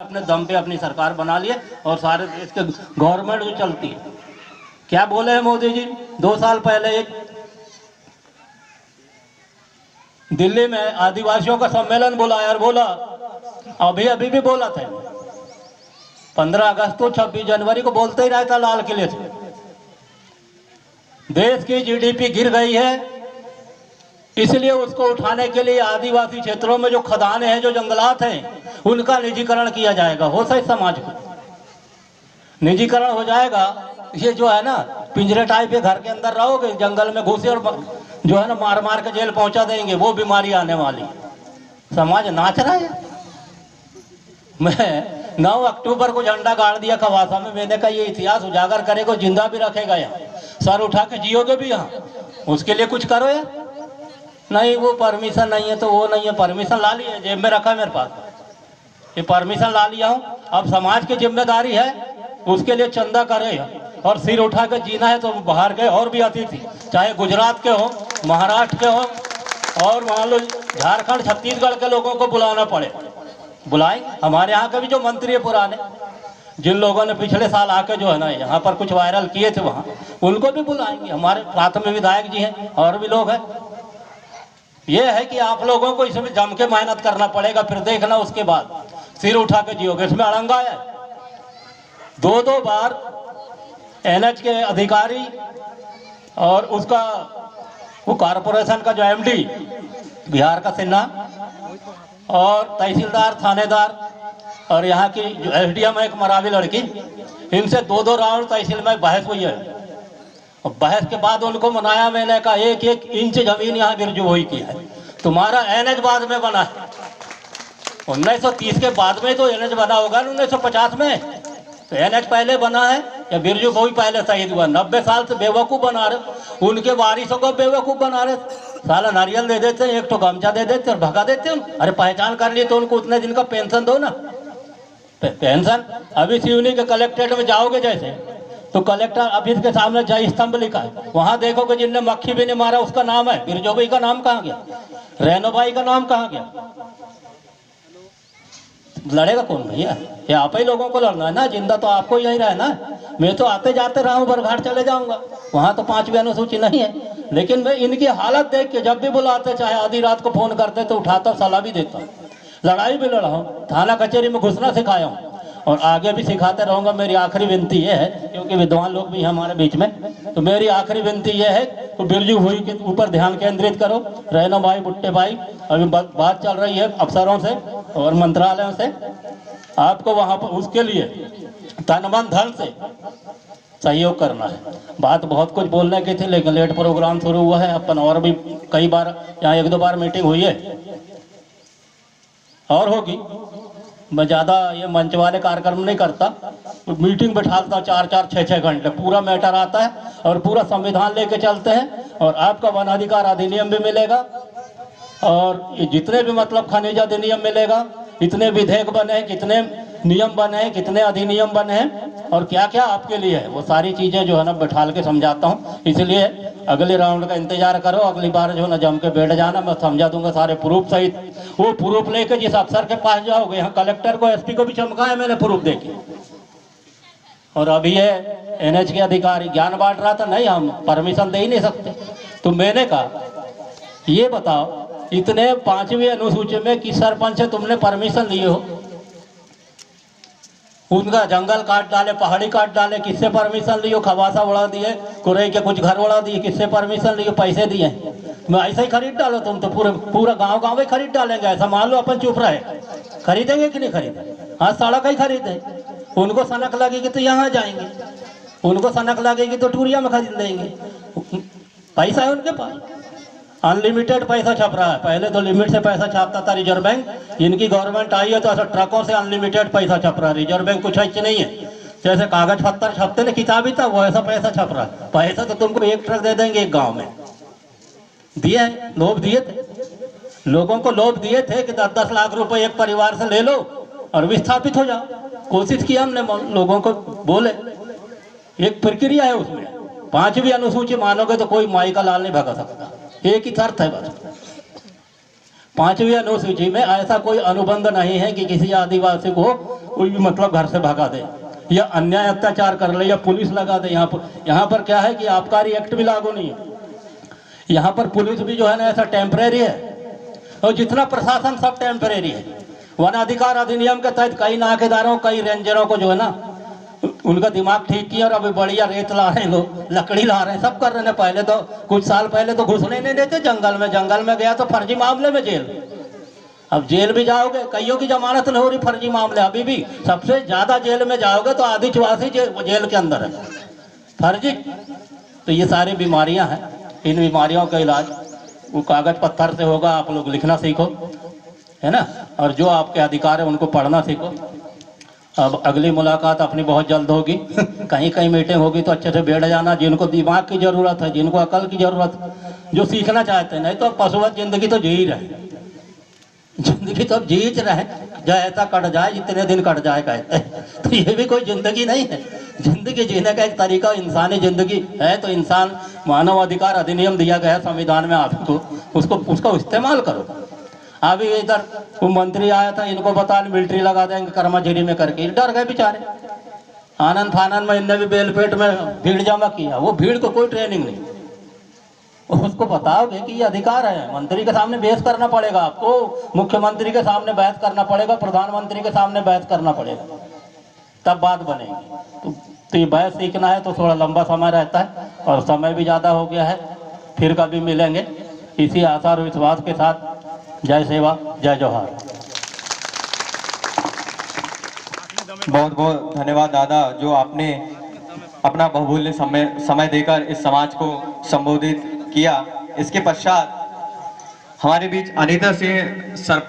अपने दम पे अपनी सरकार बना लिए और सारे देश के गवर्नमेंट जो चलती है। क्या बोले हैं मोदी जी 2 साल पहले एक दिल्ली में आदिवासियों का सम्मेलन बुलाया और बोला, अभी भी बोला था, 15 अगस्त को 26 जनवरी को बोलते ही रहता लाल किले से, देश की जीडीपी गिर गई है, इसलिए उसको उठाने के लिए आदिवासी क्षेत्रों में जो खदानें हैं, जो जंगलात हैं, उनका निजीकरण किया जाएगा। हो सही समाज को निजीकरण हो जाएगा। ये जो है ना पिंजरे टाइप के घर के अंदर रहोगे, जंगल में घुसे और जो है ना मार मार के जेल पहुंचा देंगे, वो बीमारी आने वाली। समाज नाच रहा है। मैं 9 अक्टूबर को झंडा गाड़ दिया खवासा में, मैंने कहा ये इतिहास उजागर करेगा, जिंदा भी रखेगा, यहाँ सर उठा के जियोगे भी यहाँ, उसके लिए कुछ करो यार। नहीं वो परमिशन नहीं है तो वो नहीं है, परमिशन ला लिया, जेब में रखा है मेरे पास, ये परमिशन ला लिया हूँ। अब समाज की जिम्मेदारी है उसके लिए चंदा करे और सिर उठा के जीना है। तो बाहर के और भी अतिथि, चाहे गुजरात के हो, महाराष्ट्र के हो, और मान लो झारखंड छत्तीसगढ़ के लोगों को बुलाना पड़े, बुलाएंगे। हमारे यहाँ के भी जो मंत्री है पुराने, जिन लोगों ने पिछले साल आके जो है ना यहाँ पर कुछ वायरल किए थे, वहाँ उनको भी बुलाएंगे। हमारे साथ में विधायक जी हैं और भी लोग हैं। ये है कि आप लोगों को इसमें जम के मेहनत करना पड़ेगा, फिर देखना उसके बाद सिर उठा के जियोगे। इसमें अड़ंगा है। 2 बार एनएच के अधिकारी और उसका वो कारपोरेशन का जो एमडी बिहार का सिन्हा और तहसीलदार, थानेदार और यहाँ की जो एसडीएम है एक मरावी लड़की, इनसे 2 राउंड तहसील में बहस हुई है। और बहस के बाद उनको मनाया, मैंने कहा 1-1 इंच जमीन यहाँ बिरजू हुई की है, तुम्हारा एनएच बाद में बना है। 1930 के बाद में तो एनएच बना होगा, 1950 में तो एनएच पहले बना है या बिरजू बहु पहले शहीद हुआ? 90 साल से बेवकूफ़ बना रहे, उनके वारिसों को बेवकूफ़ बना रहे। साला नारियल दे देते हैं, एक तो गमछा दे देते और भगा देते हैं। अरे पहचान कर लिए तो उनको उतने दिन का पेंशन दो ना। पेंशन अभी सिवनी के कलेक्ट्रेट में जाओगे जैसे, तो कलेक्टर ऑफिस के सामने जय स्तंभ लिखा है, वहां देखोगे जिनने मक्खी भी नहीं मारा उसका नाम है, बिरजू भाई का नाम कहाँ गया, रेनो भाई का नाम कहाँ गया? लड़ेगा कौन भैया? ये आप ही लोगों को लड़ना है ना, जिंदा तो आपको यही रहना है। मैं तो आते जाते रहा हूँ, बरघाट चले जाऊंगा, वहां तो 5वीं अनुसूची नहीं है, लेकिन मैं इनकी हालत देख के जब भी बुलाते, चाहे आधी रात को फोन करते, तो उठाता सलाह भी देता हूँ। लड़ाई भी लड़ा हूँ, थाना कचहरी में घुसना सिखाया हूँ और आगे भी सिखाते रहूंगा। मेरी आखिरी विनती ये है, क्योंकि विद्वान लोग भी हैं हमारे बीच में, तो मेरी आखिरी विनती ये है कि बिरजू हुई के ऊपर ध्यान केंद्रित करो। रैनो भाई, बुट्टे भाई, अभी बात चल रही है अफसरों से और मंत्रालयों से, आपको वहां पर उसके लिए तन मन धन से सहयोग करना है। बात बहुत कुछ बोलने की थी, लेकिन लेट प्रोग्राम शुरू हुआ है अपन, और भी कई बार यहाँ 1-2 बार मीटिंग हुई है और होगी। मैं ज़्यादा ये मंच वाले कार्यक्रम नहीं करता, मीटिंग बैठाता 4-4, 6-6 घंटे, पूरा मैटर आता है और पूरा संविधान लेके चलते हैं। और आपका वन अधिकार अधिनियम भी मिलेगा और ये जितने भी मतलब खनिज अधिनियम मिलेगा, इतने विधेयक बने हैं, कितने नियम बने हैं, कितने अधिनियम बने हैं और क्या क्या आपके लिए है, वो सारी चीज़ें जो है ना बैठाल के समझाता हूँ। इसलिए अगले राउंड का इंतजार करो, अगली बार जो है ना जम के बैठ जाना, मैं समझा दूंगा सारे प्रूफ सहित। वो प्रूफ लेके जिस अफसर के पास जाओगे, यहाँ कलेक्टर को, एसपी को भी चमकाया मैंने प्रूफ देके। और अभी ये एनएच के अधिकारी ज्ञान बांट रहा था, नहीं हम परमिशन दे ही नहीं सकते। तो मैंने कहा ये बताओ, इतने 5वीं अनुसूची में किस सरपंच से तुमने परमिशन लिए हो? उनका जंगल काट डाले, पहाड़ी काट डाले, किससे परमिशन लियो? खवासा उड़ा दिए, कुरई के कुछ घर उड़ा दिए, किससे परमिशन लियो? पैसे दिए? मैं ऐसे ही खरीद डालो, तुम तो पूरा गांव ही खरीद डालेंगे, ऐसा मान लो अपन चुप रहे। खरीदेंगे कि नहीं खरीदेंगे? हाँ, सड़क ही खरीदे। उनको सनक लगेगी तो यहाँ जाएंगे, उनको सनक लगेगी तो टूरिया में खरीद लेंगे। पैसा है उनके पास, अनलिमिटेड पैसा छप रहा है। पहले तो लिमिट से पैसा छापता था रिजर्व बैंक, इनकी गवर्नमेंट आई है तो ऐसा ट्रकों से अनलिमिटेड पैसा छप रहा है। रिजर्व बैंक कुछ ऐसे नहीं है, जैसे कागज पत्थर छपते ना किताबी था, वो ऐसा पैसा छप रहा है। पैसा तो तुमको 1 ट्रक दे देंगे एक गांव में। दिए हैं, लोभ दिए थे लोगों को, लोभ दिए थे कि 10-10 लाख रुपए एक परिवार से ले लो और विस्थापित हो जाओ। कोशिश की हमने, लोगों को बोले, एक प्रक्रिया है उसमें। 5वीं अनुसूची मानोगे तो कोई माई का लाल नहीं भगा सकता, एक ही शर्त है बस, 5वीं अनुसूची में ऐसा कोई अनुबंध नहीं है कि किसी आदिवासी को कोई भी मतलब घर से भगा दे या अन्याय अत्याचार कर ले या पुलिस लगा दे। यहाँ पर क्या है कि आबकारी एक्ट भी लागू नहीं है। यहाँ पर पुलिस भी जो है ना ऐसा टेम्परेरी है, और जितना प्रशासन सब टेम्परेरी है। वन अधिकार अधिनियम के तहत कई नाकेदारों कई रेंजरों को जो है ना उनका दिमाग ठीक किया और अभी बढ़िया रेत ला रहे हैं, लोग लकड़ी ला रहे हैं, सब कर रहे हैं। पहले तो कुछ साल पहले तो घुसने नहीं देते जंगल में गया तो फर्जी मामले में जेल। अब जेल भी जाओगे, कईयों की जमानत नहीं हो रही फर्जी मामले। अभी भी सबसे ज्यादा जेल में जाओगे तो आदिवासी जेल के अंदर है, फर्जी। तो ये सारी बीमारियां हैं। इन बीमारियों का इलाज वो कागज पत्थर से होगा। आप लोग लिखना सीखो, है ना, और जो आपके अधिकार है उनको पढ़ना सीखो। अब अगली मुलाकात अपनी बहुत जल्द होगी। कहीं कहीं मीटिंग होगी तो अच्छे से बैठ जाना। जिनको दिमाग की जरूरत है, जिनको अकल की जरूरत है, जो सीखना चाहते हैं, नहीं तो पशुवत जिंदगी तो जी ही रहे, जिंदगी तो अब जीच रहे, जैसा कट जाए जितने दिन कट जाए कहते हैं। तो ये भी कोई जिंदगी नहीं है। जिंदगी जीने का एक तरीका इंसानी जिंदगी है। तो इंसान मानव अधिकार अधिनियम दिया गया है संविधान में आपको, उसको इस्तेमाल करो। अभी इधर वो मंत्री आया था, इनको बता मिलिट्री लगा देंगे कर्मचारी में करके, डर गए बेचारे। आनंद फानंद में इनने भी बेलपेट में भीड़ जमा किया। वो भीड़ को कोई ट्रेनिंग नहीं, उसको बताओगे कि ये अधिकार है। मंत्री के सामने बहस करना पड़ेगा आपको, मुख्यमंत्री के सामने बहस करना पड़ेगा, प्रधानमंत्री के सामने बहस करना पड़ेगा, तब बात बनेगी। तो ये बहस सीखना है तो थोड़ा लंबा समय रहता है और समय भी ज़्यादा हो गया है। फिर कभी मिलेंगे इसी आशा और विश्वास के साथ। जय सेवा, जय जोहार। बहुत बहुत धन्यवाद दादा, जो आपने अपना बहुमूल्य समय देकर इस समाज को संबोधित किया। इसके पश्चात हमारे बीच अनीता सिंह सरपंच